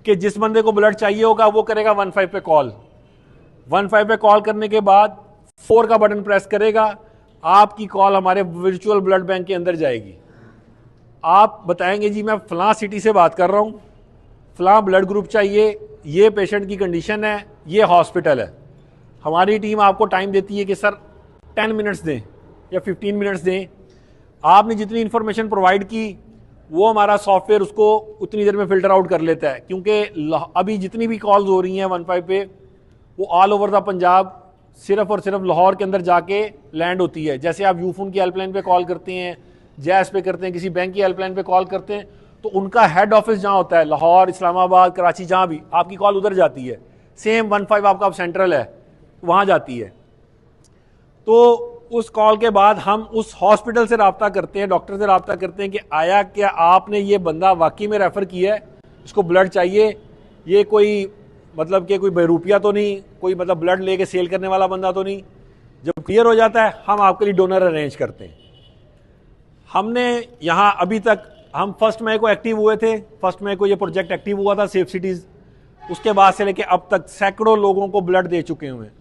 कि जिस बंदे को ब्लड चाहिए होगा वो करेगा 15 पे कॉल। 15 पे कॉल करने के बाद 4 का बटन प्रेस करेगा, आपकी कॉल हमारे वर्चुअल ब्लड बैंक के अंदर जाएगी। आप बताएंगे जी मैं फलां सिटी से बात कर रहा हूँ, फलां ब्लड ग्रुप चाहिए, ये पेशेंट की कंडीशन है, ये हॉस्पिटल है। हमारी टीम आपको टाइम देती है कि सर 10 मिनट्स दें या 15 मिनट्स दें। आपने जितनी इन्फॉर्मेशन प्रोवाइड की वो हमारा सॉफ्टवेयर उसको उतनी देर में फ़िल्टर आउट कर लेता है, क्योंकि अभी जितनी भी कॉल्स हो रही हैं 15 पे वो ऑल ओवर द पंजाब सिर्फ और सिर्फ लाहौर के अंदर जाके लैंड होती है। जैसे आप यूफोन की हेल्पलाइन पे कॉल करते हैं, जैस पे करते हैं, किसी बैंक की हेल्पलाइन पे कॉल करते हैं, तो उनका हेड ऑफिस जहाँ होता है लाहौर, इस्लामाबाद, कराची, जहाँ भी आपकी कॉल उधर जाती है। सेम 15 आपका अब सेंट्रल है वहाँ जाती है। तो उस कॉल के बाद हम उस हॉस्पिटल से रब्ता करते हैं, डॉक्टर से रब्ता करते हैं कि आया क्या आपने ये बंदा वाकई में रेफ़र किया है, इसको ब्लड चाहिए, ये कोई मतलब कि कोई बेरूपिया तो नहीं, कोई मतलब ब्लड लेके सेल करने वाला बंदा तो नहीं। जब क्लियर हो जाता है हम आपके लिए डोनर अरेंज करते हैं। हमने यहाँ अभी तक हम 1 मई को एक्टिव हुए थे, 1 मई को ये प्रोजेक्ट एक्टिव हुआ था सेफ सिटीज़। उसके बाद से लेके अब तक सैकड़ों लोगों को ब्लड दे चुके हुए हैं।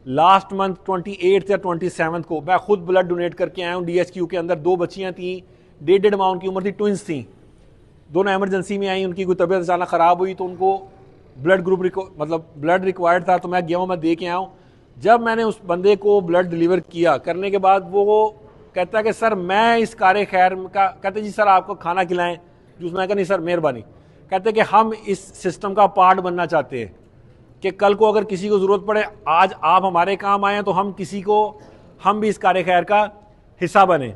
लास्ट मंथ 28 या 27 को मैं खुद ब्लड डोनेट करके आया हूँ। DHQ के अंदर 2 बच्चियाँ थी, 1.5 माह की उम्र थी, ट्विंस थी, दोनों एमरजेंसी में आई। उनकी कोई तबीयत अचानक ख़राब हुई तो उनको ब्लड ग्रुप मतलब ब्लड रिक्वायर्ड था, तो मैं गया हूँ, मैं दे के आया हूँ। जब मैंने उस बंदे को ब्लड डिलीवर किया करने के बाद वो कहता है कि सर मैं इस कार खैर का, कहते जी सर आपको खाना खिलाएं जूस। मैं कहा नहीं सर मेहरबानी। कहते कि हम इस सिस्टम का पार्ट बनना चाहते हैं कि कल को अगर किसी को ज़रूरत पड़े, आज आप हमारे काम आए हैं तो हम किसी को, हम भी इस कार खैर का हिस्सा बने।